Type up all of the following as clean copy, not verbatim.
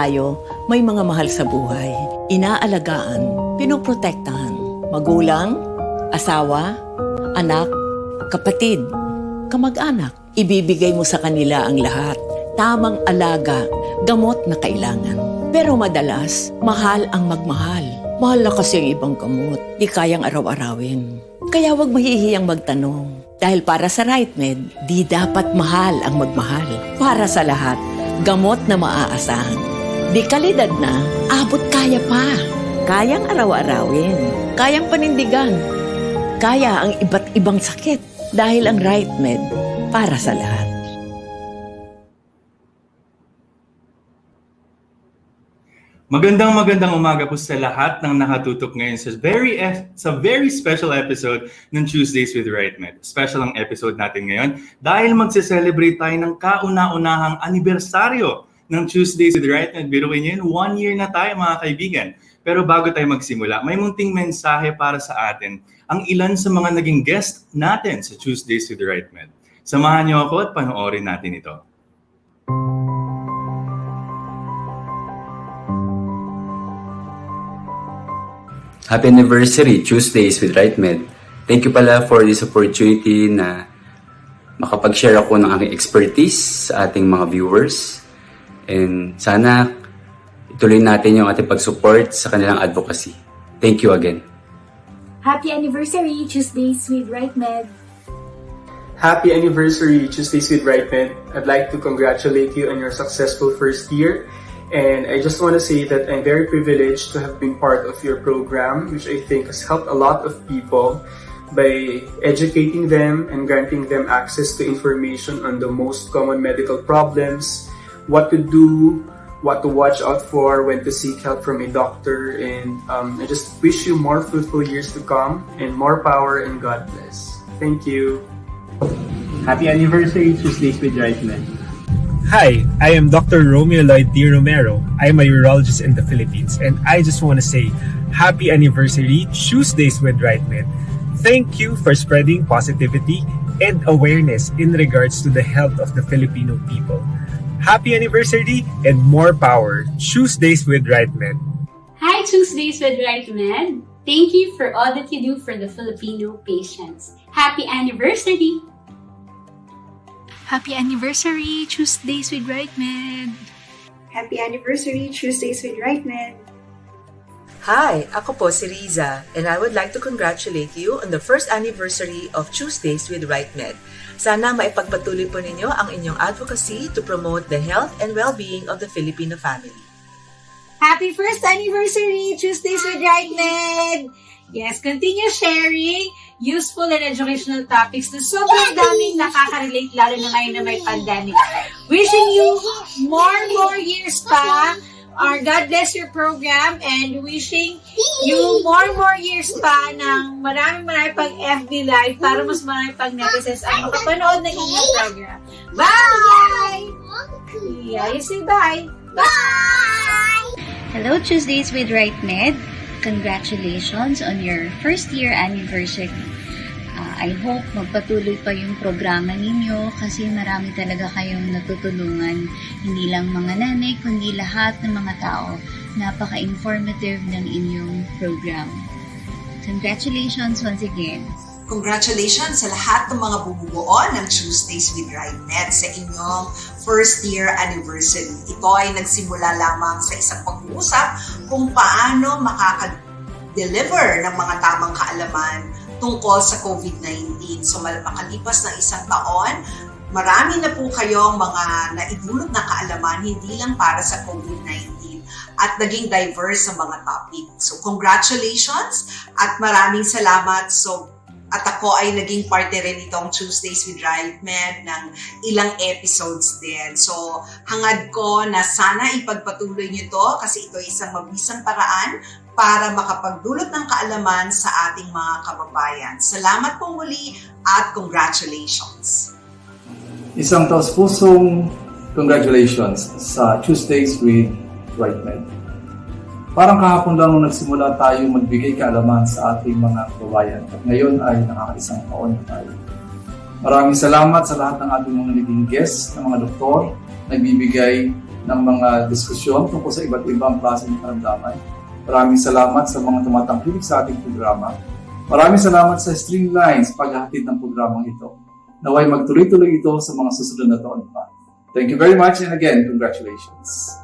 tayo may mga mahal sa buhay. Inaalagaan, pinoprotektahan. Magulang, asawa, anak, kapatid, kamag-anak. Ibibigay mo sa kanila ang lahat. Tamang alaga, gamot na kailangan. Pero madalas, mahal ang magmahal. Mahal na kasi ang ibang gamot. Di kayang araw-arawin. Kaya huwag mahihiyang magtanong. Dahil para sa RiteMED, di dapat mahal ang magmahal. Para sa lahat, gamot na maaasahan. Di kalidad na, abot kaya pa. Kayang araw-arawin. Kayang panindigan. Kaya ang iba't ibang sakit. Dahil ang RiteMED, para sa lahat. Magandang umaga po sa lahat ng nakatutok ngayon sa very special episode ng Tuesdays with RiteMED. Special ang episode natin ngayon dahil magse-celebrate tayo ng kauna-unahang anibersaryo ng Tuesdays with RiteMED. Biruin niyo yun, 1 year na tayo mga kaibigan. Pero bago tayo magsimula, may munting mensahe para sa atin ang ilan sa mga naging guest natin sa Tuesdays with RiteMED. Samahan niyo ako at panoorin natin ito. Happy anniversary, Tuesdays with RiteMED. Thank you pala for this opportunity na makapag-share ako ng aking expertise sa ating mga viewers. And sana ituloy natin yung ating pag-support sa kanilang advocacy. Thank you again. Happy anniversary, Tuesdays with RiteMED. Happy anniversary, Tuesdays with RiteMED. I'd like to congratulate you on your successful first year. And I just want to say that I'm very privileged to have been part of your program, which I think has helped a lot of people by educating them and granting them access to information on the most common medical problems, what to do, what to watch out for, when to seek help from a doctor. And I just wish you more fruitful years to come and more power, and God bless. Thank you. Happy anniversary, Tuesdays with RiteMED. Hi, I am Dr. Romeo Lloyd D. Romero. I'm a urologist in the Philippines, and I just want to say happy anniversary, Tuesdays with RiteMED. Thank you for spreading positivity and awareness in regards to the health of the Filipino people. Happy anniversary and more power, Tuesdays with RiteMED. Hi, Tuesdays with RiteMED. Thank you for all that you do for the Filipino patients. Happy anniversary! Happy anniversary, Tuesdays with RiteMED! Happy anniversary, Tuesdays with RiteMED! Hi, ako po si Riza, and I would like to congratulate you on the first anniversary of Tuesdays with RiteMED. Sana maipagpatuloy po ninyo ang inyong advocacy to promote the health and well-being of the Filipino family. Happy first anniversary, Tuesdays with RiteMED! Yes, continue sharing useful and educational topics na sobrang daming nakaka-relate lalo na ngayon na may pandemic. Wishing you more years pa. God bless your program and wishing you more years pa ng marami pang FB Live para mas marami pang netizens ang makapanood ng inyong program. Bye! Yeah, you say bye. Bye! Hello, Tuesdays with RiteMED. Congratulations on your first year anniversary. I hope magpatuloy pa yung programa ninyo kasi marami talaga kayong natutulungan. Hindi lang mga nanay, kundi lahat ng mga tao. Napaka-informative ng inyong program. Congratulations once again. Congratulations sa lahat ng mga bumubuo ng Tuesdays with RiteMED sa inyong first year anniversary. Ito ay nagsimula lamang sa isang pag-uusap kung paano makaka-deliver ng mga tamang kaalaman tungkol sa COVID-19. So makalipas ng isang taon, marami na po kayong mga naidulot na kaalaman hindi lang para sa COVID-19 at naging diverse sa mga topic. So congratulations at maraming salamat. At ako ay naging parte rin itong Tuesdays with RiteMED ng ilang episodes din. So, hangad ko na sana ipagpatuloy niyo to kasi ito ay isang mabisang paraan para makapagdulot ng kaalaman sa ating mga kababayan. Salamat po muli at congratulations! Isang taos-pusong congratulations sa Tuesdays with RiteMED. Parang kahapon lang nung nagsimula tayo magbigay kaalaman sa ating mga kababayan at ngayon ay nakakaisang taon na tayo. Maraming salamat sa lahat ng ating mga naging guests, ng mga doktor, nagbibigay ng mga diskusyon tungkol sa iba't ibang klase ng karamdaman. Maraming salamat sa mga tumatangkilik sa ating programa. Maraming salamat sa Streamlines paghahatid ng programang ito. Naway magtuloy-tuloy ito sa mga susunod na taon pa. Thank you very much and again, congratulations.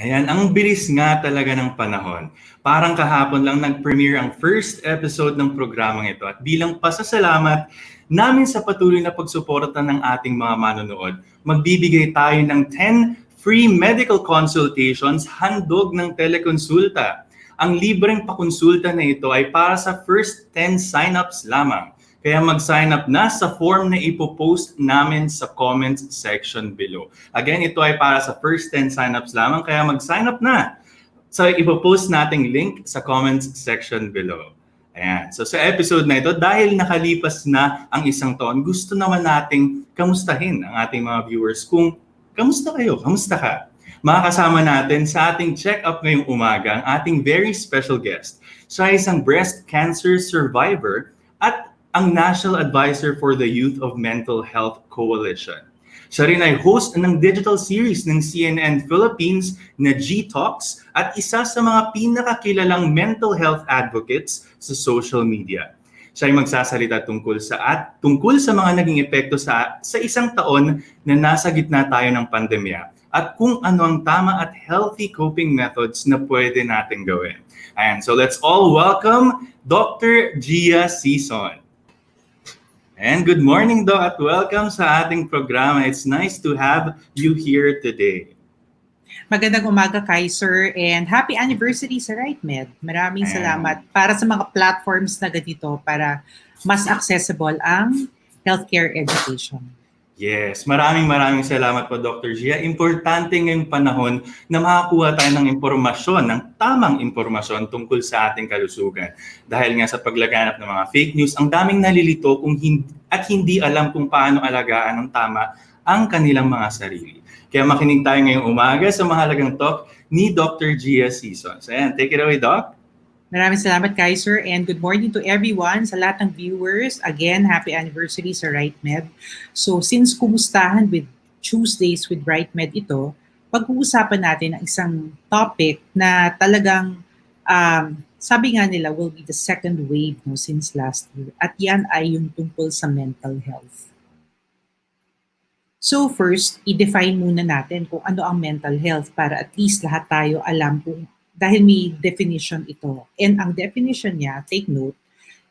Ayan, ang bilis nga talaga ng panahon. Parang kahapon lang nag-premiere ang first episode ng programang ito at bilang pasasalamat namin sa patuloy na pagsuporta ng ating mga manonood, magbibigay tayo ng 10 free medical consultations handog ng telekonsulta. Ang libreng pakonsulta na ito ay para sa first 10 sign-ups lamang. Kaya mag-sign up na sa form na ipopost namin sa comments section below. Again, ito ay para sa first 10 sign-ups lamang, kaya mag-sign up na. So ipopost nating link sa comments section below. Ayan. So sa episode na ito, dahil nakalipas na ang isang taon, gusto naman nating kamustahin ang ating mga viewers kung kamusta kayo, kamusta ka? Makakasama natin sa ating check-up ngayong umaga ang ating very special guest. Siya ay isang breast cancer survivor at ang National Advisor for the Youth of Mental Health Coalition. Siya rin ay host ng digital series ng CNN Philippines na G-Talks at isa sa mga pinakakilalang mental health advocates sa social media. Siya ay magsasalita tungkol sa mga naging epekto sa isang taon na nasa gitna tayo ng pandemya at kung ano ang tama at healthy coping methods na pwede natin gawin. Ayan, so let's all welcome Dr. Gia Sison. And good morning, Doc, at welcome sa ating programa. It's nice to have you here today. Magandang umaga, Kaiser, and happy anniversary sa RiteMED. Maraming salamat para sa mga platforms na ganito para mas accessible ang healthcare education. Yes, maraming salamat po, Dr. Gia. Importante ngayong panahon na makakuha tayo ng impormasyon, ng tamang impormasyon tungkol sa ating kalusugan. Dahil nga sa paglaganap ng mga fake news, ang daming nalilito hindi alam kung paano alagaan ng tama ang kanilang mga sarili. Kaya makinig tayo ngayong umaga sa mahalagang talk ni Dr. Gia Sison. So ayan, take it away, Doc. Maraming salamat, Kaiser, and good morning to everyone, sa lahat ng viewers. Again, happy anniversary sa RiteMED. So, since kumustahan with Tuesdays with RiteMED ito, pag-uusapan natin ang isang topic na talagang, sabi nga nila, will be the second wave since last year. At yan ay yung tungkol sa mental health. So first, i-define muna natin kung ano ang mental health para at least lahat tayo alam kung dahil may definition ito. And ang definition niya, take note,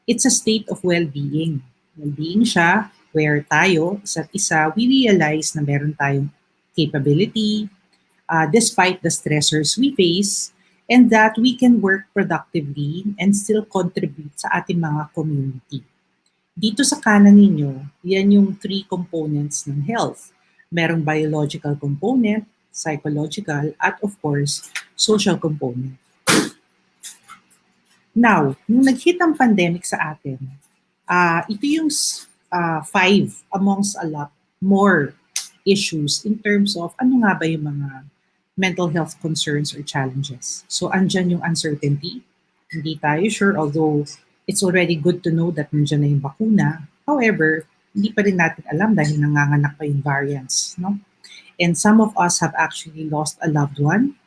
it's a state of well-being. Well-being siya where tayo, isa't isa, we realize na meron tayong capability despite the stressors we face and that we can work productively and still contribute sa ating mga community. Dito sa kanan ninyo, yan yung 3 components ng health. Merong biological component, psychological, at of course, social component. Now, nung nag-hit ang pandemic sa atin, ito yung 5 amongst a lot more issues in terms of ano nga ba yung mga mental health concerns or challenges. So, andyan yung uncertainty. Hindi tayo sure, although it's already good to know that nandiyan na yung bakuna. However, hindi pa rin natin alam dahil nanganganak pa yung variants, no? And some of us have actually lost a loved one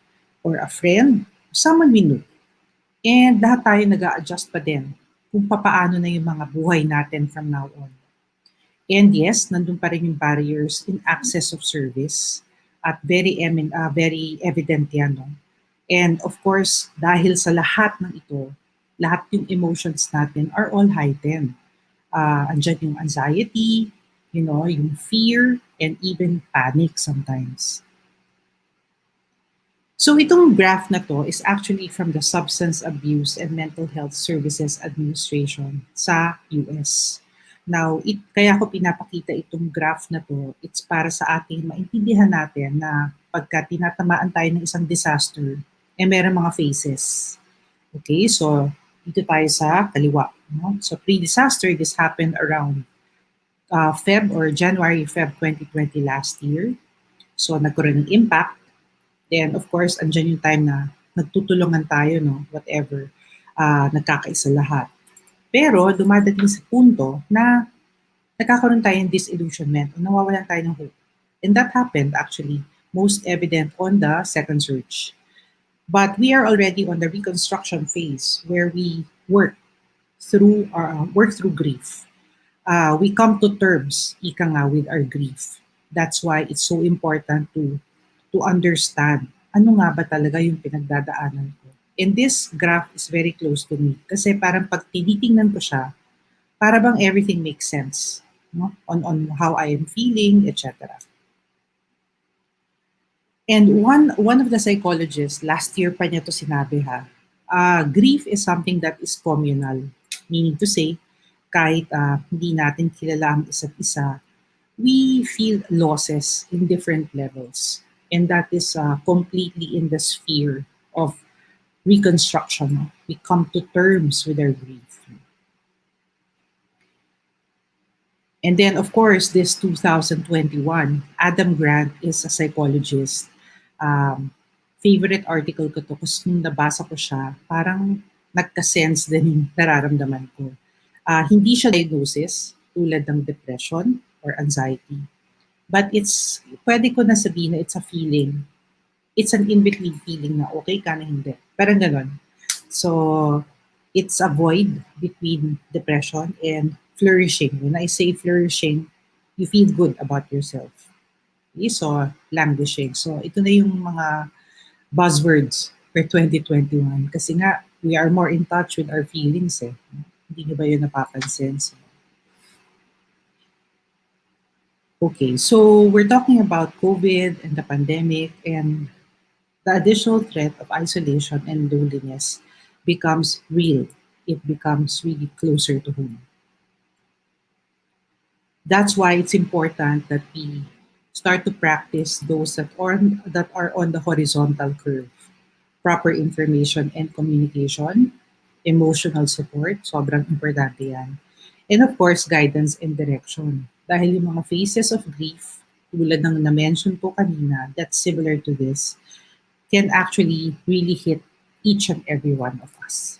or a friend, someone we knew. And lahat tayo nag-a-adjust pa din kung papaano na yung mga buhay natin from now on. And yes, nandun pa rin yung barriers in access of service at very evident yan. No? And of course, dahil sa lahat ng ito, lahat yung emotions natin are all heightened. Andyan yung anxiety, yung fear, and even panic sometimes. So itong graph na to is actually from the Substance Abuse and Mental Health Services Administration sa US. Now, kaya ko pinapakita itong graph na to, it's para sa ating maintindihan natin na pagka tinatamaan tayo ng isang disaster, meron mga phases. Okay, so dito tayo sa kaliwa. No? So pre-disaster, this happened around January-Feb 2020 last year. So nagkaroon ng impact. Then of course, andyan yung time na nagtutulungan tayo, no? Whatever, nagkakaisa lahat. Pero dumadating sa punto na nagkakaroon tayo ng disillusionment, nawawalan tayo ng hope. And that happened actually most evident on the second search. But we are already on the reconstruction phase where we work through grief. We come to terms, ika nga, with our grief. That's why it's so important to understand ano nga ba talaga yung pinagdadaanan ko. And this graph is very close to me kasi parang pag tinitingnan ko siya, para bang everything makes sense, no? On how I am feeling, etc. And one of the psychologists, last year pa niya to sinabi ha, grief is something that is communal. Meaning to say, kahit hindi natin kilala ang isa't isa, we feel losses in different levels. And that is completely in the sphere of reconstruction. We come to terms with our grief. And then, of course, this 2021, Adam Grant is a psychologist. Favorite article ko to kasi nung nabasa ko siya, parang nagka-sense din yung nararamdaman ko. Hindi siya diagnosis tulad ng depression or anxiety. But pwede ko na sabihin na it's a feeling. It's an in-between feeling na okay ka na hindi. Parang ganon. So, it's a void between depression and flourishing. When I say flourishing, you feel good about yourself. So, languishing. So, ito na yung mga buzzwords for 2021. Kasi nga, we are more in touch with our feelings eh. Hindi nyo ba yun napapansin? So, okay, so we're talking about COVID and the pandemic, and the additional threat of isolation and loneliness becomes real. It becomes really closer to home. That's why it's important that we start to practice those that are on the horizontal curve. Proper information and communication, emotional support, sobrang importante yan. And of course, guidance and direction. Dahil yung mga phases of grief, tulad ng na-mention ko kanina, that's similar to this, can actually really hit each and every one of us.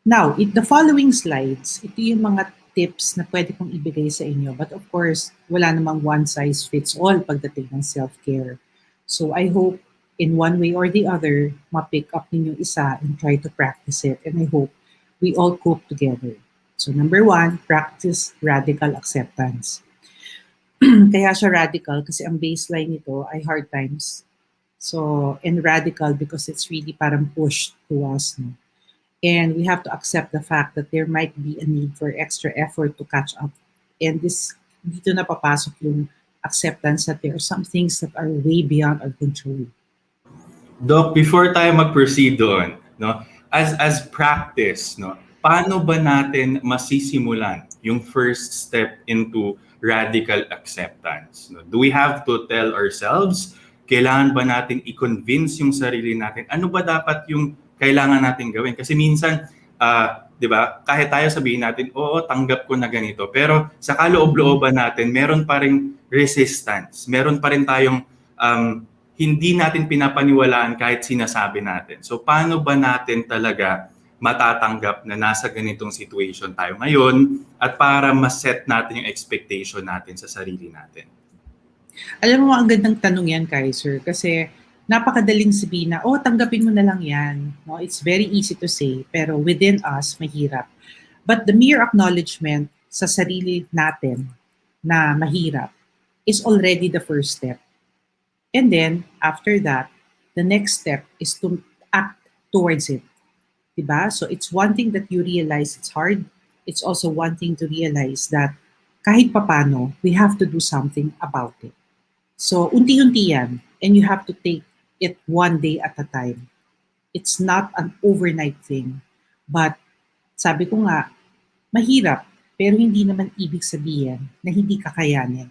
Now, the following slides, ito yung mga tips na pwede kong ibigay sa inyo. But of course, wala namang one size fits all pagdating ng self-care. So I hope in one way or the other, ma-pick up ninyo isa and try to practice it. And I hope we all cope together. So number 1, practice radical acceptance. Kaya siya radical kasi ang baseline nito ay hard times. So, and radical because it's really parang pushed to us. No? And we have to accept the fact that there might be a need for extra effort to catch up. And dito na papasok yung acceptance that there are some things that are way beyond our control. Doc, before tayo mag-proceed doon, no, as practice, no, paano ba natin masisimulan yung first step into radical acceptance? No? Do we have to tell ourselves? Kailangan ba natin i-convince yung sarili natin? Ano ba dapat yung kailangan natin gawin? Kasi minsan, di ba, kahit tayo sabihin natin, oo, tanggap ko na ganito. Pero sa kaloob-looban natin, meron pa rin resistance. Meron pa rin tayong hindi natin pinapaniwalaan kahit sinasabi natin. So paano ba natin talaga matatanggap na nasa ganitong situation tayo ngayon at para ma-set natin yung expectation natin sa sarili natin? Alam mo, ang gandang tanong yan, Kaiser, kasi napakadaling sabihin na, tanggapin mo na lang yan. No? It's very easy to say, pero within us, mahirap. But the mere acknowledgement sa sarili natin na mahirap is already the first step. And then, after that, the next step is to act towards it. Diba? So it's one thing that you realize it's hard. It's also one thing to realize that kahit papano, we have to do something about it. So unti-unti yan, and you have to take it one day at a time. It's not an overnight thing. But sabi ko nga, mahirap, pero hindi naman ibig sabihin na hindi kakayanin.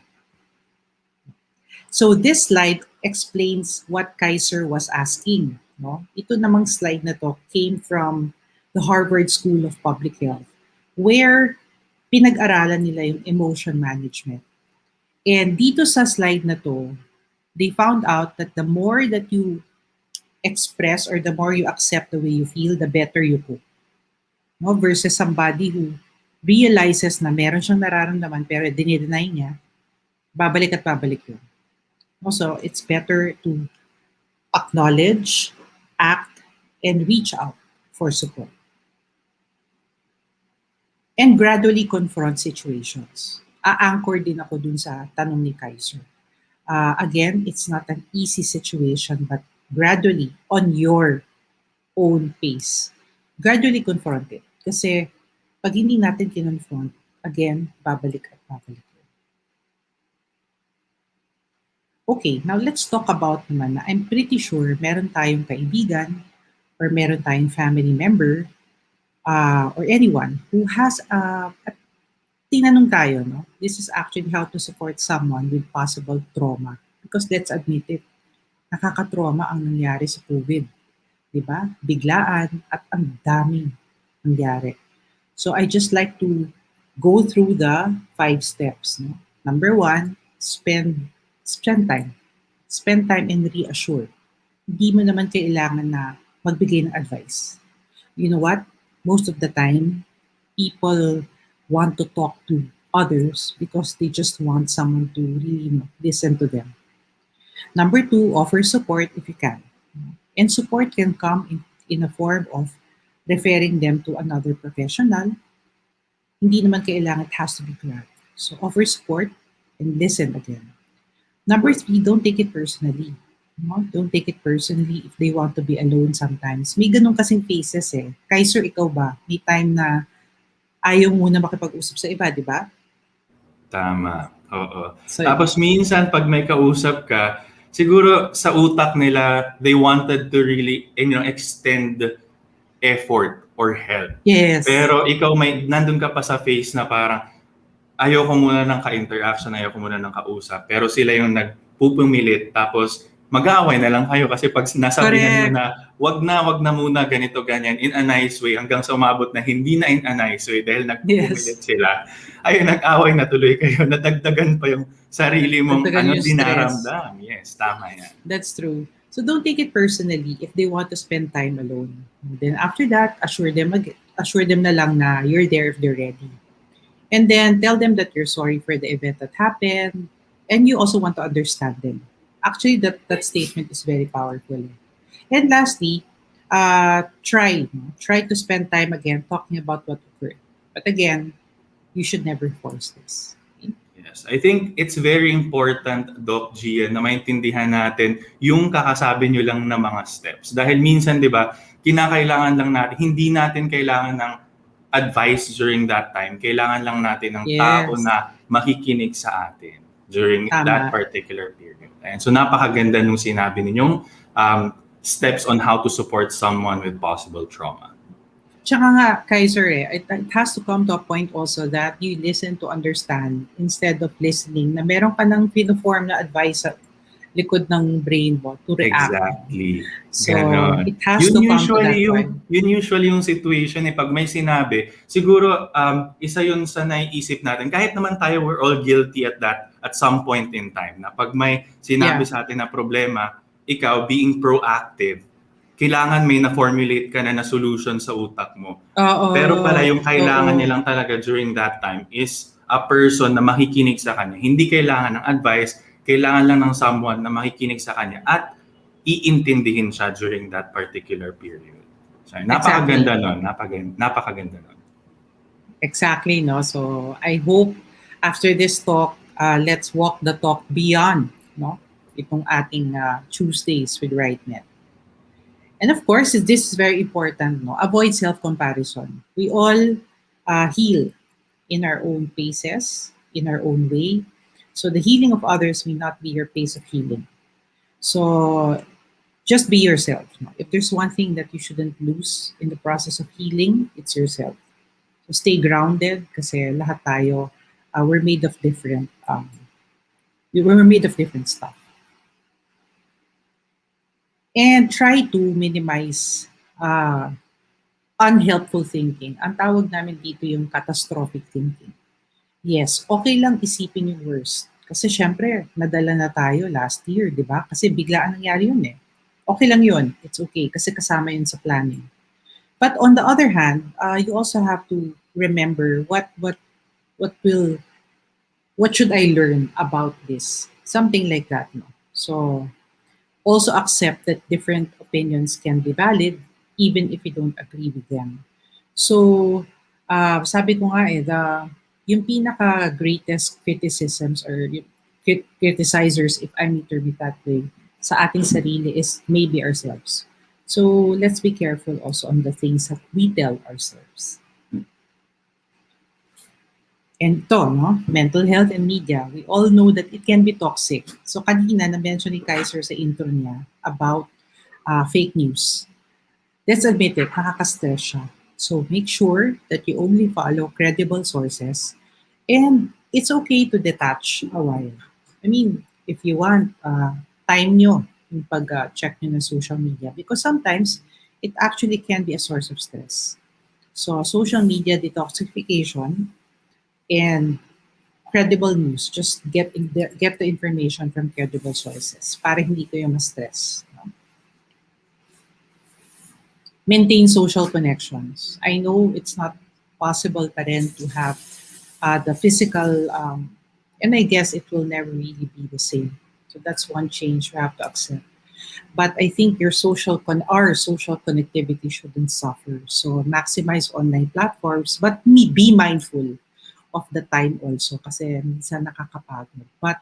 So this slide explains what Kaiser was asking. No? Ito namang slide na to came from the Harvard School of Public Health, where pinag-aralan nila yung emotion management. And dito sa slide na to, they found out that the more that you express or the more you accept the way you feel, the better you cope. no? Versus somebody who realizes na meron siyang nararamdaman pero dinideny niya, babalik at babalik yun. Also, it's better to acknowledge, act, and reach out for support. And gradually confront situations. A-anchor din ako dun sa tanong ni Kaiser. Again, it's not an easy situation, but gradually, on your own pace, gradually confront it. Kasi pag hindi natin kinonfront, again, babalik at babalik. Okay, now let's talk about naman na I'm pretty sure meron tayong kaibigan or meron tayong family member or anyone who has tinanong tayo, no? This is actually how to support someone with possible trauma. Because let's admit it, nakaka-trauma ang nangyari sa COVID. Diba? Biglaan at ang daming nangyari. So I just like to go through the 5 steps. No? Number 1, spend time. Spend time and reassure. Hindi mo naman kailangan na magbigay ng advice. You know what? Most of the time, people want to talk to others because they just want someone to really listen to them. Number 2, offer support if you can. And support can come in a form of referring them to another professional. Hindi naman kailangan it has to be grad. So offer support and listen again. Number 3, don't take it personally. No? Don't take it personally if they want to be alone sometimes. May ganun kasing faces eh. Kaiser, ikaw ba? May time na ayaw muna makipag-usap sa iba, di ba? Tama. Oo. So, Tapos minsan pag may kausap ka, siguro sa utak nila, they wanted to really, extend effort or help. Yes. Pero ikaw nandun ka pa sa phase na parang ayoko muna ng ka-interaction, ayoko muna ng kausap. Pero sila yung nagpupumilit, tapos mag-aaway na lang kayo kasi pag nasabihan mo na wag na muna ganito ganyan in a nice way hanggang sa umabot na hindi na in a nice way dahil nagpupumilit sila. Ayun, nag-away na tuloy kayo, nadagdagan pa yung sarili mong dinaramdam. Yes, tama yan. That's true. So don't take it personally if they want to spend time alone. And then after that, assure them na lang na you're there if they're ready. And then tell them that you're sorry for the event that happened and you also want to understand them. Actually, that statement is very powerful. And lastly, try to spend time again talking about what occurred. But again, you should never force this. Yes, I think it's very important, Doc Gia, na maintindihan natin yung kakasabi nyo lang na mga steps. Dahil minsan, di ba, kinakailangan lang natin, hindi natin kailangan ng advice during that time. Kailangan lang natin ng tao na makikinig sa atin during that particular period. And so napakaganda nung sinabi ninyong steps on how to support someone with possible trauma. Tsaka nga, Kaiser, it has to come to a point also that you listen to understand instead of listening na meron ka ng pino-form na advice sa likod ng brain mo to react. Exactly. So, it has to come to that point. Yun usually yung situation pag may sinabi, siguro isa yun sa naiisip natin. Kahit naman tayo, we're all guilty at some point in time. Na pag may sinabi sa atin na problema, ikaw being proactive, kailangan may na-formulate ka na solution sa utak mo. Pero pala yung kailangan niya lang talaga during that time is a person na makikinig sa kanya. Hindi kailangan ng advice, kailangan lang ng someone na makikinig sa kanya at iintindihin siya during that particular period. So, napakaganda nun. Napakaganda nun. Exactly, no? So, I hope after this talk, let's walk the talk beyond, no? Itong ating Tuesdays with RiteMED. And of course, this is very important, no? Avoid self-comparison. We all heal in our own paces, in our own way. So the healing of others may not be your pace of healing. So just be yourself. No? If there's one thing that you shouldn't lose in the process of healing, it's yourself. So stay grounded kasi lahat tayo, we're made of different stuff. And try to minimize unhelpful thinking. Ang tawag namin dito yung catastrophic thinking. Yes, okay lang isipin yung worst. Kasi syempre, nadala na tayo last year, di ba? Kasi biglaan nangyari yun eh. Okay lang yun. It's okay. Kasi kasama yun sa planning. But on the other hand, you also have to remember what will what should I learn about this? Something like that, no? So also accept that different opinions can be valid even if you don't agree with them. So, sabi ko nga yung pinaka greatest criticisms or yung criticizers, if I may term it that way, sa ating sarili is maybe ourselves. So, let's be careful also on the things that we tell ourselves. And ito, no? Mental health and media. We all know that it can be toxic. So kanina, na-mention ni Kaiser sa intro niya about fake news. Let's admit it, nakaka-stress siya. So make sure that you only follow credible sources and it's okay to detach a while. I mean, if you want, time nyo yung pag-check nyo ng social media because sometimes it actually can be a source of stress. So social media detoxification and credible news. Just get the information from credible sources para hindi kayo ma-stress. No? Maintain social connections. I know it's not possible pa rin to have the physical, and I guess it will never really be the same. So that's one change you have to accept. But I think our social connectivity shouldn't suffer. So maximize online platforms, but be mindful of the time also kasi minsan nakakapagod. But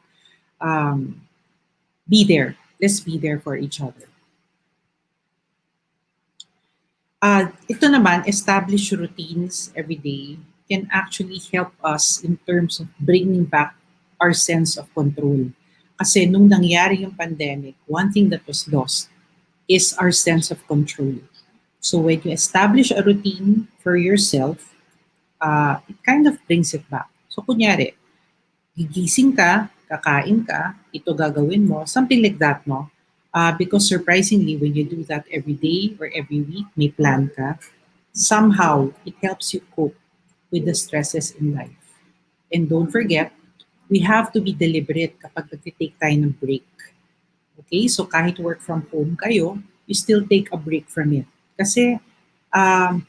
be there. Let's be there for each other. Ito naman, establish routines every day can actually help us in terms of bringing back our sense of control. Kasi nung nangyari yung pandemic, one thing that was lost is our sense of control. So when you establish a routine for yourself, it kind of brings it back. So kunyari, gigising ka, kakain ka, ito gagawin mo, something like that, no? Because surprisingly, when you do that every day or every week, may plan ka, somehow it helps you cope with the stresses in life. And don't forget, we have to be deliberate kapag nag-take tayo ng break. Okay? So kahit work from home kayo, you still take a break from it. Kasi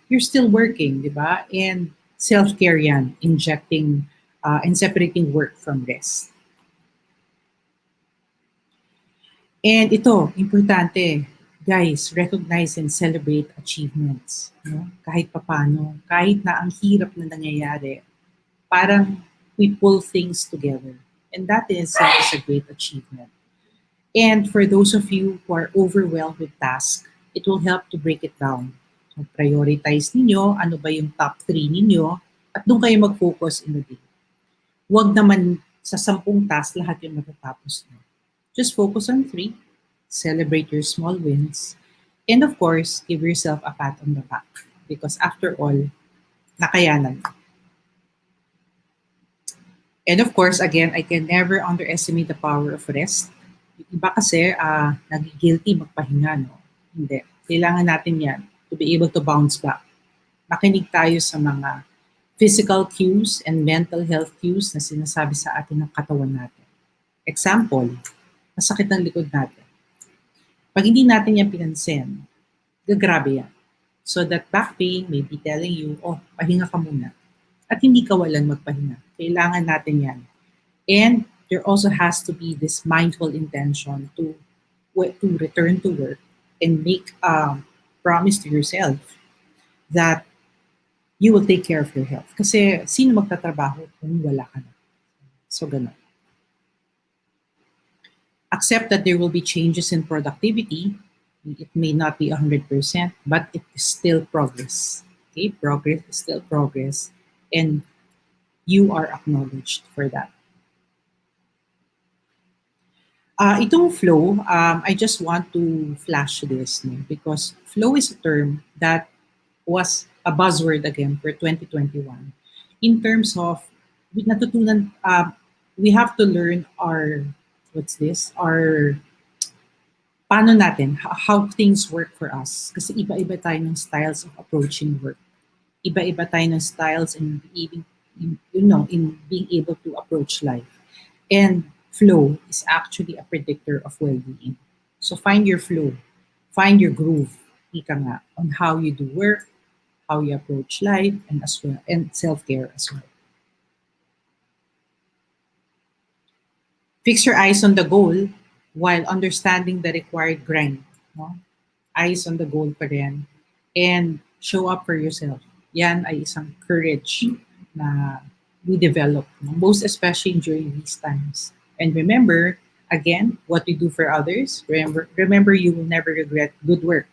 you're still working, di ba? And self-care yan, injecting and separating work from rest. And ito, importante, guys, recognize and celebrate achievements. No? Kahit papano, kahit na ang hirap na nangyayari, parang we pull things together. And that in itself is a great achievement. And for those of you who are overwhelmed with tasks, it will help to break it down. So prioritize ninyo, ano ba yung top 3 ninyo, at doon kayo mag-focus in the day. Huwag naman sa 10 tasks lahat yung matatapos nyo. Just focus on 3, celebrate your small wins, and of course, give yourself a pat on the back. Because after all, nakayanan. And of course, again, I can never underestimate the power of rest. Yung iba kasi, nagigilty magpahinga, no? Hindi. Kailangan natin yan to be able to bounce back. Makinig tayo sa mga physical cues and mental health cues na sinasabi sa atin ng katawan natin. Example, masakit ng likod natin. Pag hindi natin yan pinansin, gagrabe yan. So that back pain may be telling you, oh, pahinga ka muna. At hindi ka walang magpahinga. Kailangan natin yan. And there also has to be this mindful intention to return to work and make a promise to yourself that you will take care of your health. Kasi sino magtatrabaho kung wala ka na? So ganun. Accept that there will be changes in productivity. It may not be 100%, but it is still progress. Okay, progress is still progress. And you are acknowledged for that. Itong flow, I just want to flash this, no? Because flow is a term that was a buzzword again for 2021. In terms of, natutunan, we have to learn paano natin, how things work for us. Kasi iba-iba tayo ng styles of approaching work. Iba-iba tayo ng styles in being able to approach life. And flow is actually a predictor of well-being. So find your flow, find your groove, ika nga, on how you do work, how you approach life, and self-care as well. Fix your eyes on the goal while understanding the required grind. No? Eyes on the goal pa rin. And show up for yourself. Yan ay isang courage na we develop, no? Most especially during these times. And remember, again, what we do for others, remember you will never regret good work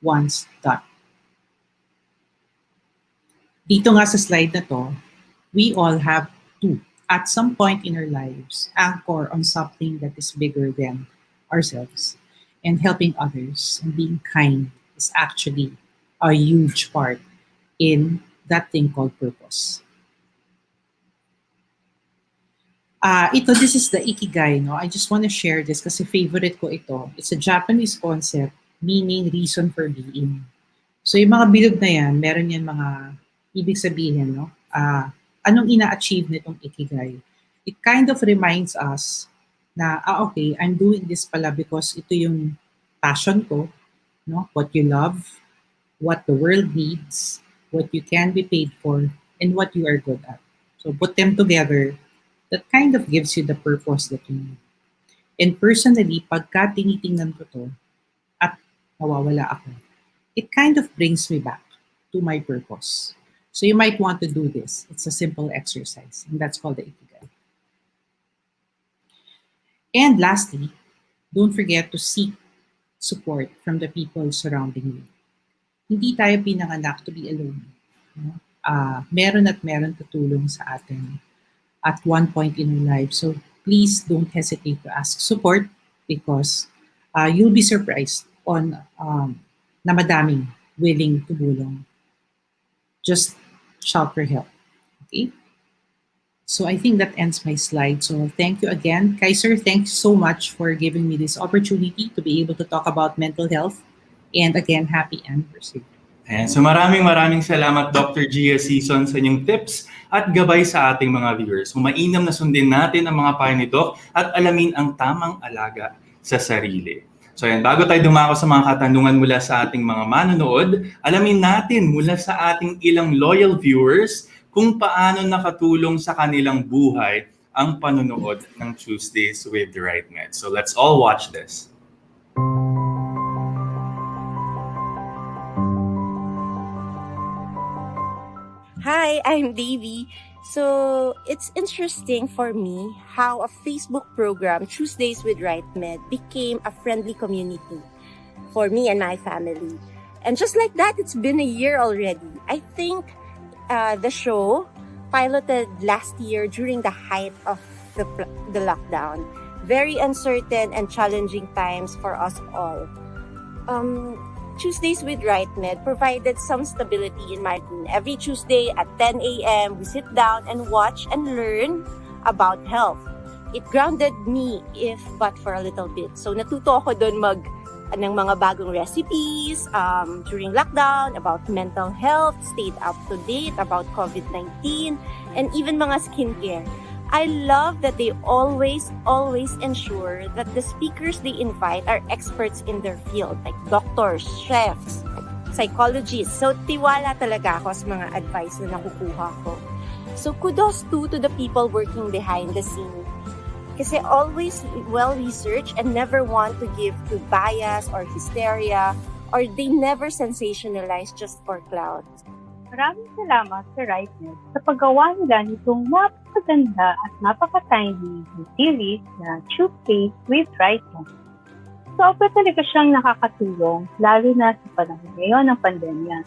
once done. Dito nga sa slide na to, we all have to, at some point in our lives, anchor on something that is bigger than ourselves. And helping others and being kind is actually a huge part in that thing called purpose. This is the ikigai. No? I just want to share this kasi favorite ko ito. It's a Japanese concept meaning reason for being. So yung mga bilog na yan, meron yan mga ibig sabihin, no? Anong ina-achieve nitong ikigai? It kind of reminds us na, okay, I'm doing this pala because ito yung passion ko, no? What you love, what the world needs, what you can be paid for, and what you are good at. So put them together, that kind of gives you the purpose that you need. And personally, pagka tinitingnan ko to, at nawawala ako, it kind of brings me back to my purpose. So you might want to do this. It's a simple exercise, and that's called the ikigai. And lastly, don't forget to seek support from the people surrounding you. Hindi tayo pinanganak to be alone. No? Meron at meron tutulong sa atin at one point in our life. So please don't hesitate to ask support because you'll be surprised on na madaming willing tumulong. Just shout for help. Okay? So I think that ends my slide. So thank you again. Kaiser, thanks so much for giving me this opportunity to be able to talk about mental health. And again, happy anniversary. And so maraming salamat Dr. Gia Sison sa inyong tips at gabay sa ating mga viewers. So mainam na sundin natin ang mga payo ni Doc at alamin ang tamang alaga sa sarili. So yan, bago tayo dumako sa mga katanungan mula sa ating mga manonood, alamin natin mula sa ating ilang loyal viewers kung paano nakatulong sa kanilang buhay ang panonood ng Tuesdays with RiteMED. So let's all watch this. Hi, I'm Davy. So, it's interesting for me how a Facebook program, Tuesdays with RiteMED, became a friendly community for me and my family. And just like that, it's been a year already. I think the show piloted last year during the height of the lockdown. Very uncertain and challenging times for us all. Tuesdays with RiteMED provided some stability in my routine. Every Tuesday at 10 a.m., we sit down and watch and learn about health. It grounded me, if but for a little bit. So natuto ako doon ng mga bagong recipes during lockdown, about mental health, stayed up to date about COVID-19, and even mga skincare. I love that they always ensure that the speakers they invite are experts in their field, like doctors, chefs, psychologists. So, tiwala talaga ako sa mga advice na nakukuha ko. So, kudos to the people working behind the scene. Kasi always well-researched and never want to give to bias or hysteria, or they never sensationalize just for clout. Maraming salamat sa RiteMED sa paggawa nila nitong napakaganda at napaka-timely series na Tuesdays with RiteMED. Sobra talaga siyang nakakatulong, lalo na sa panahon ngayon ng pandemya.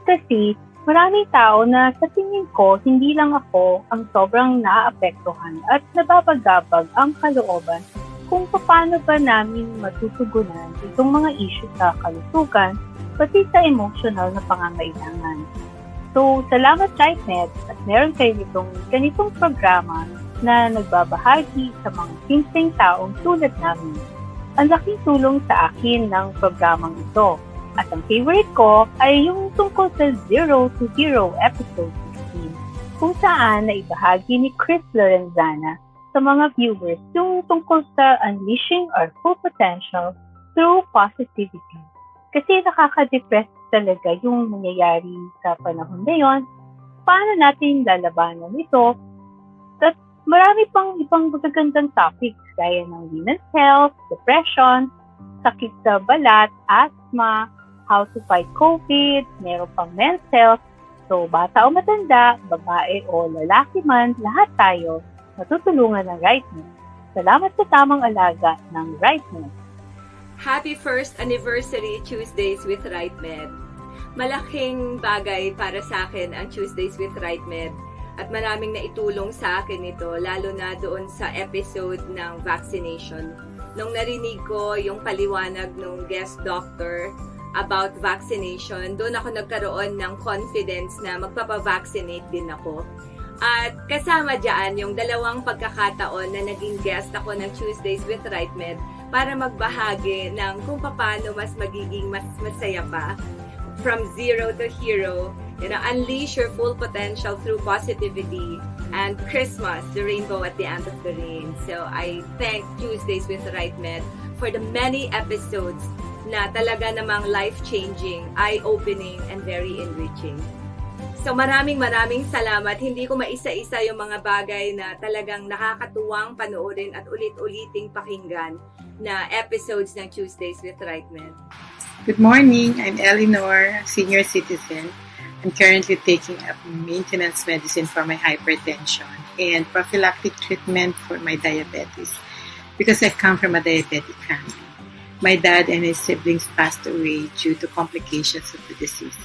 Kasi maraming tao na sa tingin ko, hindi lang ako ang sobrang naaapektuhan at nababagabag ang kalooban kung paano ba namin matutugunan itong mga issue sa kalusugan pati sa emotional na pangangailangan. So, salamat RiteMED at meron kayo ganitong programa na nagbabahagi sa mga simpleng taong tulad namin. Ang laking tulong sa akin ng programang ito. At ang favorite ko ay yung tungkol sa 0 to Hero episode 16, kung saan naibahagi ni Chris Lorenzana sa mga viewers yung tungkol sa unleashing our full potential through positivity. Kasi nakaka-depress talaga yung nangyayari sa panahon ngayon, paano natin lalabanan ito, at marami pang ibang magagandang topics gaya ng women's health, depression, sakit sa balat, asthma, how to fight COVID, meron pang men's health. So, bata o matanda, babae o lalaki man, lahat tayo matutulungan ng RiteMED. Salamat sa tamang alaga ng RiteMED. Happy first anniversary Tuesdays with RiteMED. Malaking bagay para sa akin ang Tuesdays with RiteMED at maraming naitulong sa akin ito, lalo na doon sa episode ng vaccination. Nung narinig ko yung paliwanag ng guest doctor about vaccination, doon ako nagkaroon ng confidence na magpapavaccinate din ako. At kasama dyan yung 2 pagkakataon na naging guest ako ng Tuesdays with RiteMED para magbahagi ng kung paano mas magiging mas masaya pa. From zero to hero, unleash your full potential through positivity, and Christmas, the rainbow at the end of the rain. So I thank Tuesdays with RiteMED for the many episodes na talaga namang life-changing, eye-opening, and very enriching. So maraming salamat. Hindi ko maisa-isa yung mga bagay na talagang nakakatuwang panoorin at ulit-uliting pakinggan na episodes ng Tuesdays with RiteMED. Good morning. I'm Eleanor, senior citizen. I'm currently taking up maintenance medicine for my hypertension and prophylactic treatment for my diabetes because I come from a diabetic family. My dad and his siblings passed away due to complications of the disease.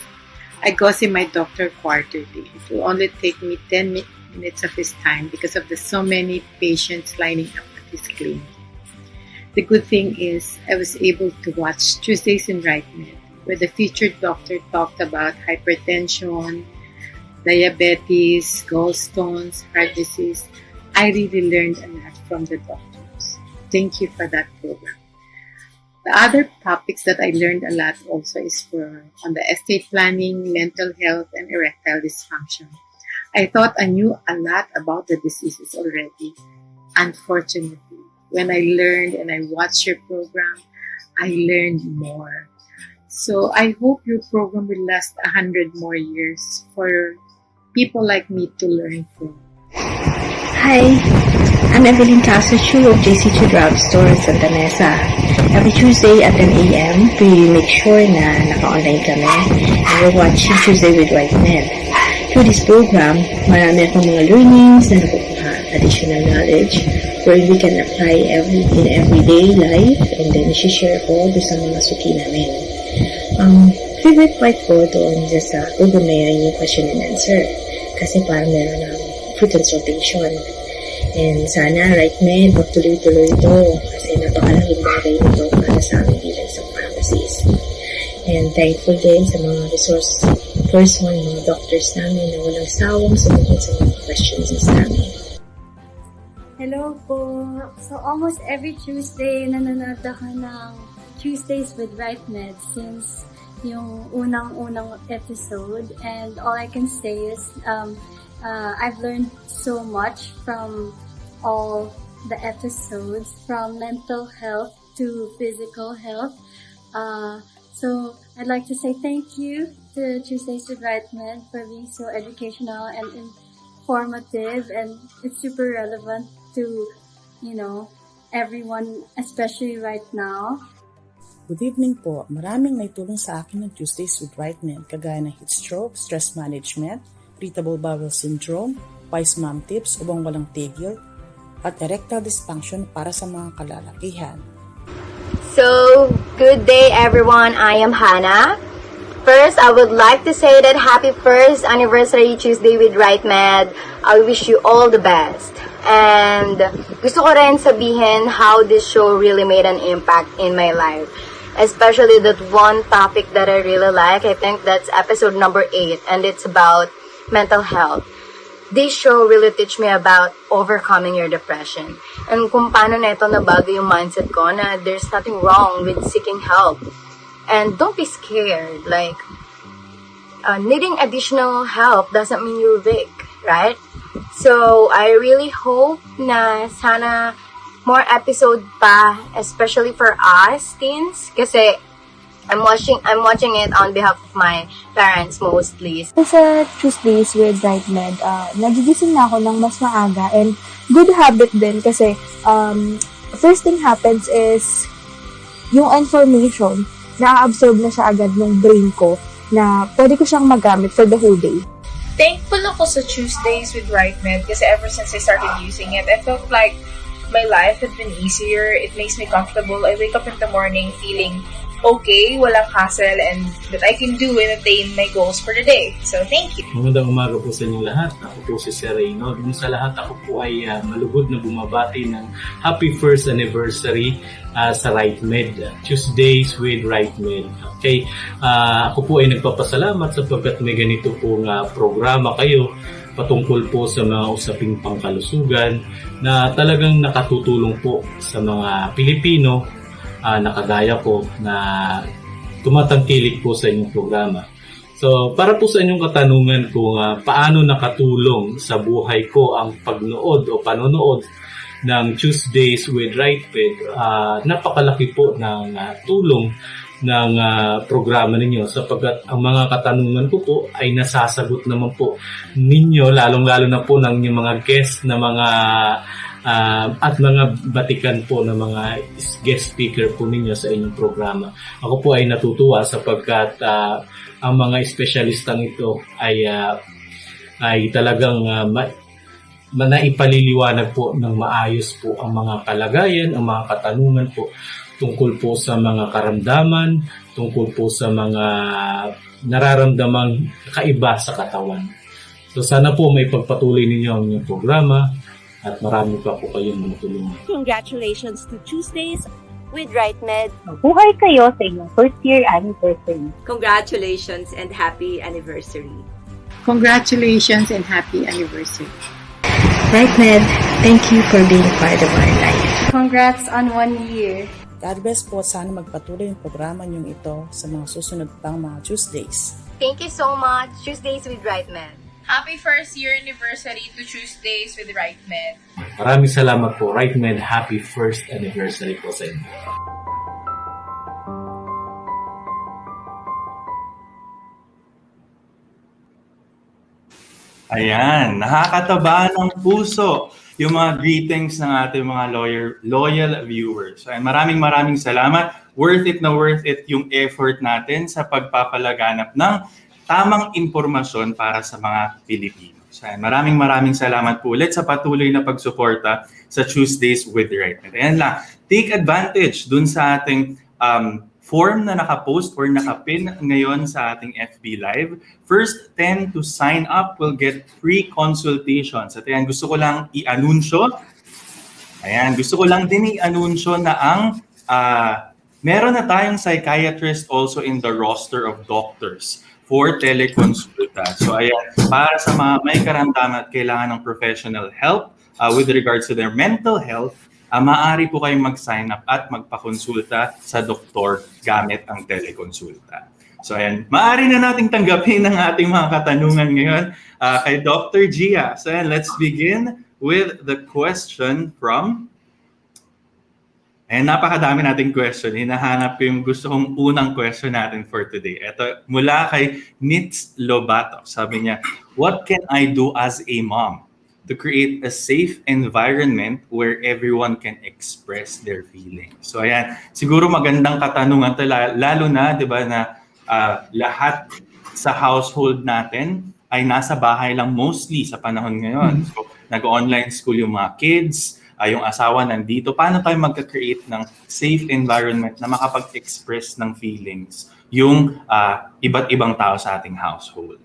I go see my doctor quarterly. It will only take me 10 minutes of his time because of the so many patients lining up at his clinic. The good thing is I was able to watch Tuesdays in RiteMED, where the featured doctor talked about hypertension, diabetes, gallstones, heart disease. I really learned a lot from the doctors. Thank you for that program. The other topics that I learned a lot also is on the estate planning, mental health, and erectile dysfunction. I thought I knew a lot about the diseases already. Unfortunately, when I learned and I watched your program, I learned more. So I hope your program will last 100 more years for people like me to learn from. Hi, I'm Evelyn Casachu of JC2 Drugstore, Santa Mesa. Every Tuesday at 10 a.m., we make sure na naka-online kami and we're watching Tuesday with RiteMED. Through this program, marami akong mga learnings na nakukuha, additional knowledge, where we can apply in everyday life and then share ko doon sa mga suki namin. Favorite part ko doon sa Google na yan yung question and answer kasi parang meron ng fruit consultation. And sana RiteMED magtuloy-tuloy ito kasi napakalaking bagay nito para sa amin bilang isang pharmacist. And thankful din sa mga resource person, mga doctors namin na walang sawang sumagot sa mga questions namin. Hello po. So almost every Tuesday nanonood ako ng Tuesdays with RiteMED since yung unang episode, and all I can say is I've learned so much from all the episodes, from mental health to physical health. So I'd like to say thank you to Tuesdays with RiteMED for being so educational and informative, and it's super relevant to, everyone, especially right now. Good evening po. Maraming naitulong sa akin ng Tuesdays with RiteMED, kagaya ng heat stroke, stress management, irritable bowel syndrome, wise mom tips, ubang walang tigil, at erectile dysfunction para sa mga kalalakihan. So, good day everyone. I am Hannah. First, I would like to say that happy first anniversary Tuesday with RiteMED. I wish you all the best. And gusto ko rin sabihin how this show really made an impact in my life. Especially that one topic that I really like. I think that's episode number 8, and it's about mental health. This show really teach me about overcoming your depression. And kung paano na ito nabago yung mindset ko na there's nothing wrong with seeking help. And don't be scared. Like, needing additional help doesn't mean you're weak, right? So, I really hope na sana more episode pa, especially for us teens. Kasi I'm watching it on behalf of my parents mostly. Sa Tuesdays with RiteMED, nagigising na ako ng mas maaga, and good habit din kasi first thing happens is yung information, na-absorb na siya agad ng brain ko na pwede ko siyang magamit for the whole day. Thankful ako sa Tuesdays with RiteMED kasi ever since I started using it, I felt like my life had been easier. It makes me comfortable. I wake up in the morning feeling okay, walang hassle, and that I can do and attain my goals for the day. So, thank you. Magandang umaga po sa inyong lahat. Ako po si Sir Reyno. Dun sa lahat, ako po ay malugod na bumabati ng happy first anniversary sa RiteMED. Tuesdays with RiteMED. Okay? Ako po ay nagpapasalamat sapagkat may ganito pong programa kayo patungkol po sa mga usaping pangkalusugan na talagang nakatutulong po sa mga Pilipino na kagaya ko na tumatangkilik po sa inyong programa. So, para po sa inyong katanungan kung paano nakatulong sa buhay ko ang pagnood o panonood ng Tuesdays with RiteMED, napakalaki po ng tulong ng programa ninyo sapagkat ang mga katanungan ko po ay nasasagot naman po ninyo, lalong-lalo na po ng inyong mga guest na mga at mga batikan po ng mga guest speaker po ninyo sa inyong programa. Ako po ay natutuwa sapagkat ang mga espesyalistang ito ay talagang naipaliliwanag po ng maayos po ang mga kalagayan, ang mga katanungan po tungkol po sa mga karamdaman, tungkol po sa mga nararamdamang kaiba sa katawan. So sana po may pagpatuloy ninyo ang inyong programa at marami pa po kayong matulungan. Congratulations to Tuesdays with RiteMED. Mabuhay kayo sa inyong first year anniversary. Congratulations and happy anniversary. Congratulations and happy anniversary. RiteMED, thank you for being part of our life. Congrats on 1 year. God bless po, sana magpatuloy yung programa niyong ito sa mga susunod pang mga Tuesdays. Thank you so much, Tuesdays with RiteMED. Happy first year anniversary to Tuesdays with RiteMED. Maraming salamat po, RiteMED. Happy first anniversary po sa inyo. Ayan, nakakataba ng puso yung mga greetings ng ating mga loyal viewers. Ayan, maraming salamat. Worth it yung effort natin sa pagpapalaganap ng tamang impormasyon para sa mga Pilipino. So, maraming salamat po ulit sa patuloy na pagsuporta sa Tuesdays with RiteMED. Ayan lang, take advantage dun sa ating form na nakapost or nakapin ngayon sa ating FB Live. First 10 to sign up will get free consultations. At ayan, gusto ko lang i-anunsyo na ang meron na tayong psychiatrist also in the roster of doctors for teleconsulta. So ayan, para sa mga may karamdaman at kailangan ng professional help with regards to their mental health, maaari po kayong mag-sign up at magpakonsulta sa doktor gamit ang telekonsulta. So ayan, maaari na nating tanggapin ang ating mga katanungan ngayon kay Dr. Gia. So ayan, let's begin with the question from... Ayan, napakadami nating question. Hinahanap ko yung gusto kong unang question natin for today. Ito, mula kay Nitz Lobato. Sabi niya, what can I do as a mom to create a safe environment where everyone can express their feelings? So ayan, siguro magandang katanungan to, lalo na, di ba, na lahat sa household natin ay nasa bahay lang mostly sa panahon ngayon. So nag-online school yung mga kids, yung asawa nandito. Paano tayo magka-create ng safe environment na makapag-express ng feelings yung iba't ibang tao sa ating household?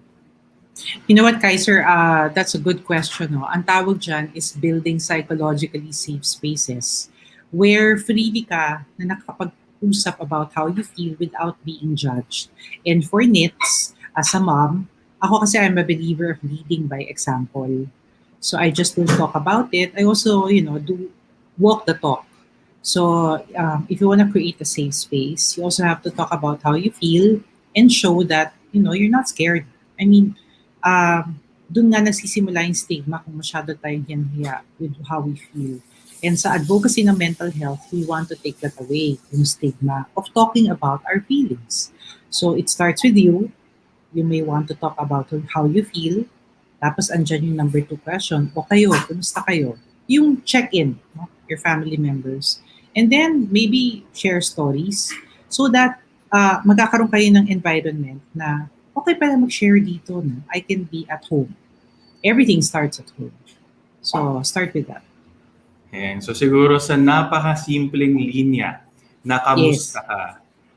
You know what, Kaiser? That's a good question. No? Ang tawag dyan is building psychologically safe spaces where freely ka na nakapag-usap about how you feel without being judged. And for Nits, as a mom, ako kasi I'm a believer of leading by example. So I just don't talk about it. I also, do walk the talk. So if you want to create a safe space, you also have to talk about how you feel and show that, you're not scared. I mean, dun nga nagsisimula yung stigma kung masyado tayong hiya with how we feel. And sa advocacy ng mental health, we want to take that away, yung stigma of talking about our feelings. So it starts with you. You may want to talk about how you feel. Tapos andyan yung number 2 question, o kayo, kumusta kayo? Yung check-in, no? Your family members. And then maybe share stories so that magkakaroon kayo ng environment na okay pala mag-share dito. No? I can be at home. Everything starts at home. So start with that. And so siguro sa napakasimpleng linya na kamusta ka,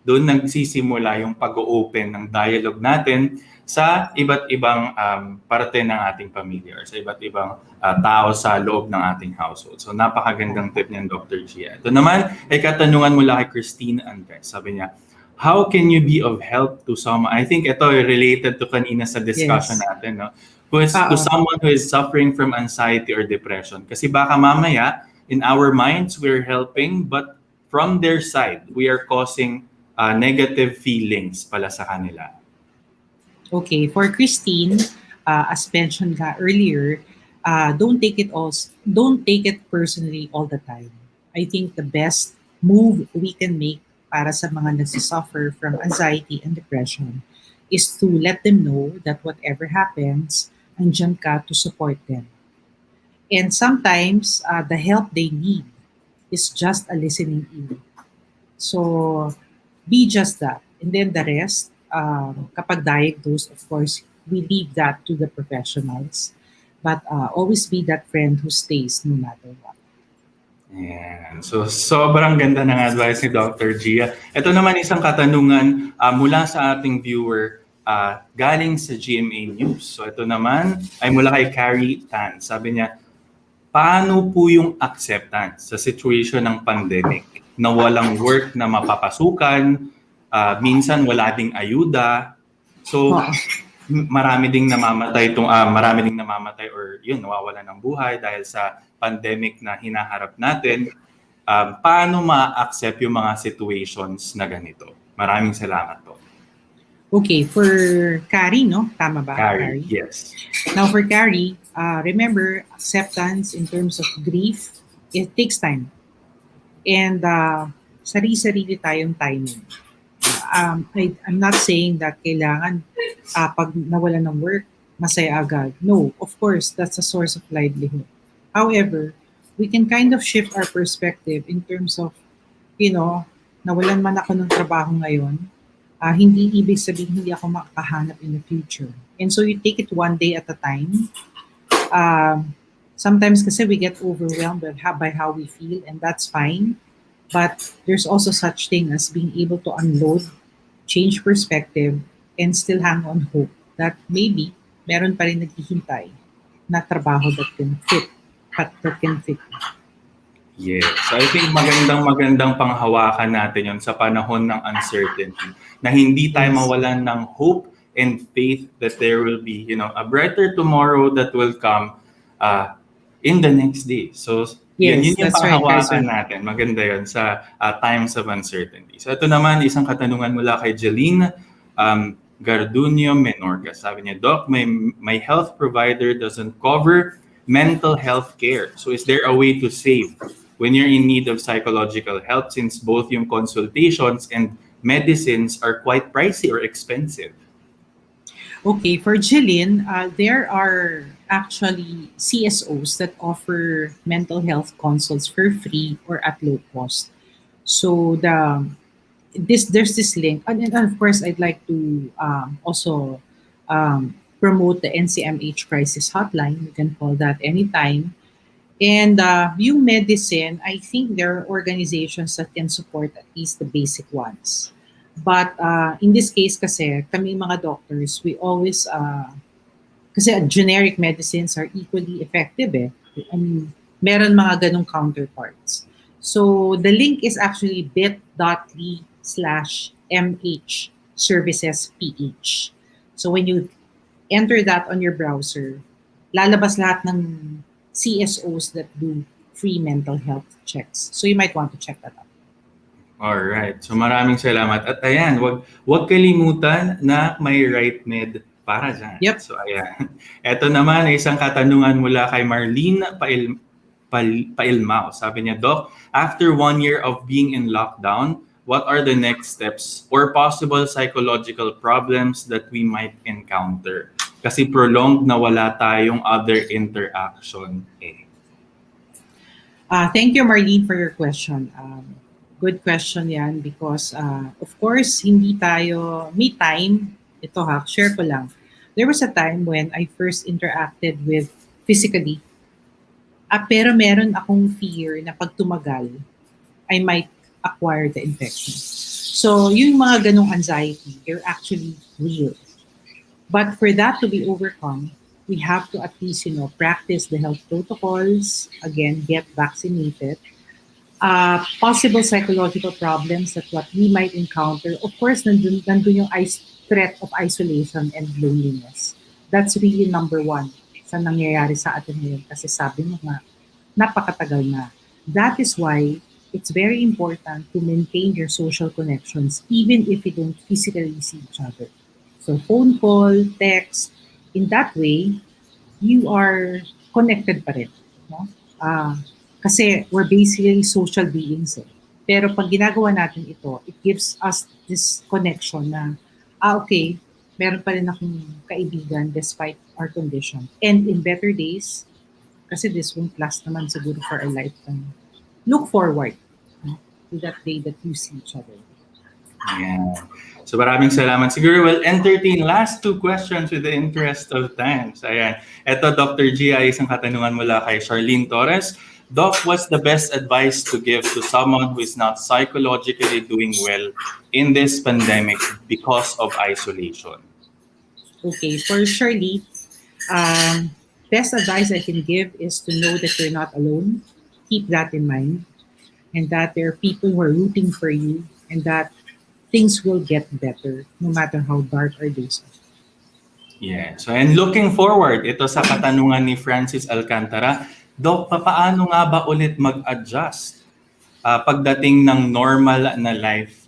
doon nagsisimula yung pag-open ng dialogue natin sa iba't ibang parte ng ating pamilya or sa iba't ibang tao sa loob ng ating household. So napakagandang tip niyan, Dr. Gia. Ito naman ay katanungan mula kay Christine Andres. Sabi niya, how can you be of help to someone? I think ito ay related to kanina sa discussion natin, no? To someone who is suffering from anxiety or depression. Kasi baka mamaya, in our minds, we're helping, but from their side, we are causing negative feelings pala sa kanila. Okay, for Christine, as mentioned earlier, don't take it personally all the time. I think the best move we can make para sa mga nagsisuffer from anxiety and depression is to let them know that whatever happens, andyan ka to support them. And sometimes, the help they need is just a listening ear. So, be just that. And then the rest, kapag diagnosed, of course, we leave that to the professionals. But always be that friend who stays no matter what. Ayan. So, sobrang ganda ng advice ni Dr. Gia. Ito naman isang katanungan mula sa ating viewer galing sa GMA News. So, ito naman ay mula kay Carrie Tan. Sabi niya, paano po yung acceptance sa situation ng pandemic na walang work na mapapasukan, minsan wala ding ayuda. So, marami ding namamatay or yun, nawawala ng buhay dahil sa pandemic na hinaharap natin. Paano ma-accept yung mga situations na ganito? Maraming salamat po. Okay, for Carrie, no? Tama ba? Carrie, yes. Now for Carrie, remember, acceptance in terms of grief, it takes time. And sarili-sarili tayong timing. I'm not saying that kailangan pag nawala ng work, masaya agad. No, of course, that's a source of livelihood. However, we can kind of shift our perspective in terms of, nawalan man ako ng trabaho ngayon, hindi ibig sabihin hindi ako makakahanap in the future. And so you take it one day at a time. Sometimes kasi we get overwhelmed by how we feel, and that's fine. But there's also such thing as being able to unload, change perspective, and still hang on hope that maybe meron pa rin naghihintay na trabaho that can fit. Yes. So I think magandang panghawakan natin yon sa panahon ng uncertainty na hindi tayo mawalan ng hope and faith that there will be, a brighter tomorrow that will come in the next day. So yun yung panghawakan natin. Maganda yun sa times of uncertainty. So ito naman, isang katanungan mula kay Jeline Garduño Menorca. Sabi niya, Doc, my health provider doesn't cover mental health care. So is there a way to save when you're in need of psychological help since both yung consultations and medicines are quite pricey or expensive? Okay, for Jillian, there are actually CSOs that offer mental health consults for free or at low cost. So there's this link, and of course, I'd like to also promote the NCMH crisis hotline. You can call that anytime. And yung medicine, I think there are organizations that can support at least the basic ones. But in this case kasi, kami mga doctors, we always, kasi generic medicines are equally effective eh. I mean, meron mga ganong counterparts. So the link is actually bit.ly/MH services PH. So when you enter that on your browser, lalabas lahat ng CSOs that do free mental health checks. So you might want to check that out. Alright. So maraming salamat. At ayan, wag kalimutan na may RiteMED para dyan. Yep. So ayan. Ito naman ay isang katanungan mula kay Marlene Pailmao. Sabi niya, Doc, after 1 year of being in lockdown, what are the next steps or possible psychological problems that we might encounter? Kasi prolonged na wala tayong other interaction eh. Thank you, Marlene, for your question. Good question yan because, of course, hindi tayo, may time, ito share ko lang. There was a time when I first interacted with physically, pero meron akong fear na pag tumagal, I might acquire the infection. So, yung mga ganong anxiety, they're actually real. But for that to be overcome, we have to at least, practice the health protocols, again, get vaccinated. Possible psychological problems that what we might encounter, of course, nandun yung threat of isolation and loneliness. That's really number one sa nangyayari sa atin ngayon kasi sabi mo nga, napakatagal na. That is why it's very important to maintain your social connections even if you don't physically see each other. So phone call, text, in that way, you are connected pa rin. No? Kasi we're basically social beings. Pero pag ginagawa natin ito, it gives us this connection na, okay, meron pa rin akong kaibigan despite our condition. And in better days, kasi this won't last naman siguro for a lifetime. Look forward to that day that you see each other. Yeah. So maraming salamat. Siguro we'll entertain last 2 questions with the interest of time. So ayan. Ito, Dr. Gia, isang katanungan mula kay Charlene Torres. Doc, what's the best advice to give to someone who is not psychologically doing well in this pandemic because of isolation? Okay, for Shirley, best advice I can give is to know that you're not alone. Keep that in mind. And that there are people who are rooting for you and that things will get better no matter how dark our days are. Yeah. So, and looking forward, ito sa katanungan ni Francis Alcantara, Doc, paano nga ba ulit mag-adjust pagdating ng normal na life,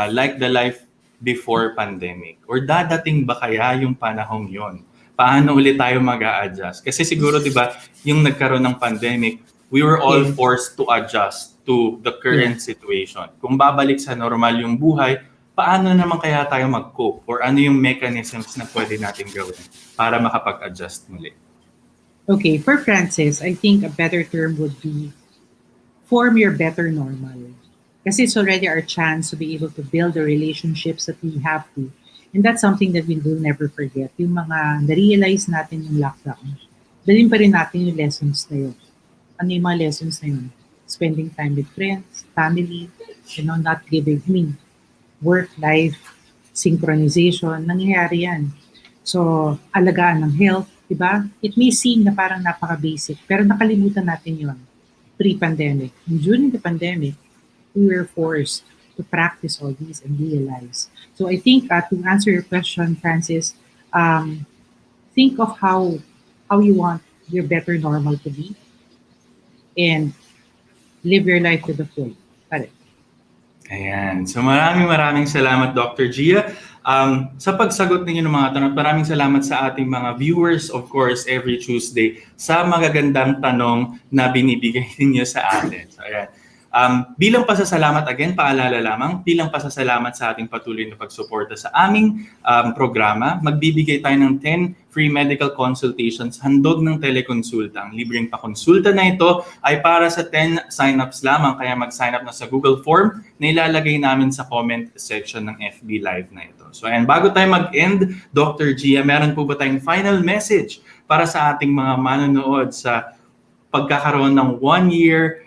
like the life before pandemic? Or dadating ba kaya yung panahong yon? Paano ulit tayo mag-a-adjust? Kasi siguro, di ba, yung nagkaroon ng pandemic, we were all forced to adjust to the current situation. Kung babalik sa normal yung buhay, paano naman kaya tayo mag-cope? Or ano yung mechanisms na pwede natin gawin para makapag-adjust muli? Okay, for Francis, I think a better term would be form your better normal. Kasi it's already our chance to be able to build the relationships that we have to. And that's something that we will never forget. Yung mga na-realize natin yung lockdown, dalhin pa rin natin yung lessons na yun. Ano yung mga lessons na yun? Spending time with friends, family, not giving, work-life, synchronization, nangyayari yan. So, alagaan ng health, diba? It may seem na parang napaka-basic, pero nakalimutan natin yon pre-pandemic. And during the pandemic, we were forced to practice all these and realize. So I think to answer your question, Francis, think of how you want your better normal to be and live your life to the full. Ayan. So maraming salamat, Dr. Gia. Sa pagsagot ninyo ng mga tanong, maraming salamat sa ating mga viewers, of course, every Tuesday sa magagandang tanong na binibigay ninyo sa atin. So, ayan. Bilang pasasalamat, again, paalala lamang, bilang pasasalamat sa ating patuloy na pagsuporta sa aming programa, magbibigay tayo ng 10 free medical consultations, handog ng telekonsulta. Ang libreng pakonsulta na ito ay para sa 10 sign-ups lamang, kaya mag-sign up na sa Google Form na ilalagay namin sa comment section ng FB Live na ito. So, and bago tayo mag-end, Dr. Gia, meron po ba tayong final message para sa ating mga manonood sa pagkakaroon ng 1 year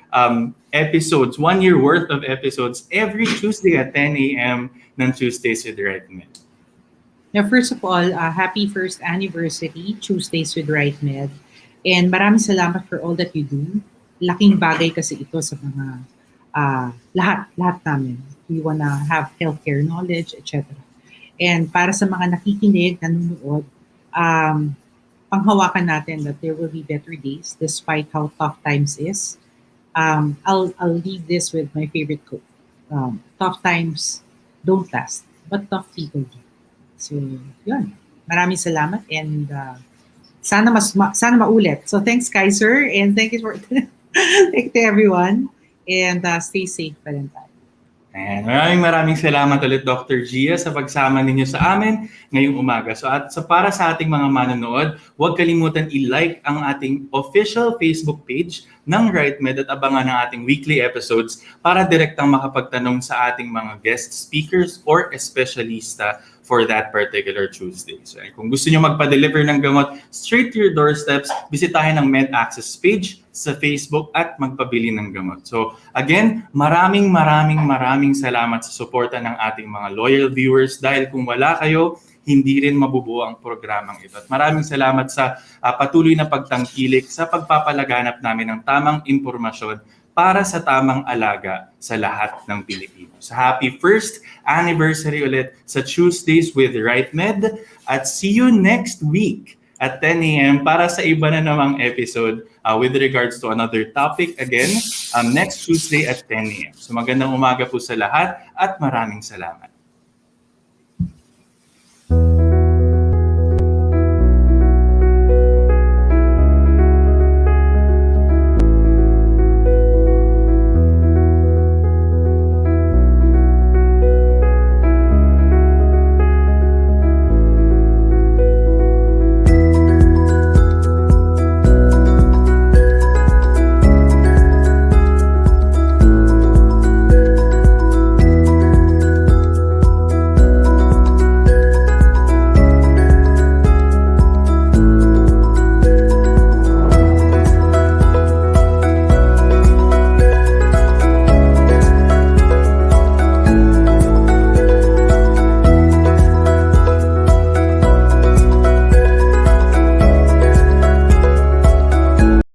episodes, 1 year worth of episodes every Tuesday at 10 a.m. ng Tuesdays with RiteMED? Now, first of all, happy first anniversary, Tuesdays with RiteMED. And maraming salamat for all that you do. Laking bagay kasi ito sa mga lahat namin. We wanna have healthcare knowledge, etc. And para sa mga nakikinig, nanonood, panghawakan natin that there will be better days despite how tough times is. I'll leave this with my favorite quote. Tough times don't last, but tough people do. So, yun. Maraming salamat and sana maulit. So, thanks, Kaiser, and thank you for Thank you everyone. And stay safe pa rin tayo. Ayan. Maraming salamat ulit Dr. Gia sa pagsama ninyo sa amin ngayong umaga. So para sa ating mga manonood, huwag kalimutan i-like ang ating official Facebook page ng RiteMED at abangan ang ating weekly episodes para direktang makapagtanong sa ating mga guest speakers or espesyalista for that particular Tuesday. So kung gusto nyo magpa-deliver ng gamot straight to your doorsteps, bisitahin ang Med Access page sa Facebook at magpabili ng gamot. So again, maraming salamat sa suporta ng ating mga loyal viewers dahil kung wala kayo, hindi rin mabubuo ang programang ito. At maraming salamat sa patuloy na pagtangkilik sa pagpapalaganap namin ng tamang impormasyon para sa tamang alaga sa lahat ng Pilipino. So happy first anniversary ulit sa Tuesdays with RiteMED at see you next week at 10 a.m. para sa iba na namang episode with regards to another topic again next Tuesday at 10 a.m. So magandang umaga po sa lahat at maraming salamat.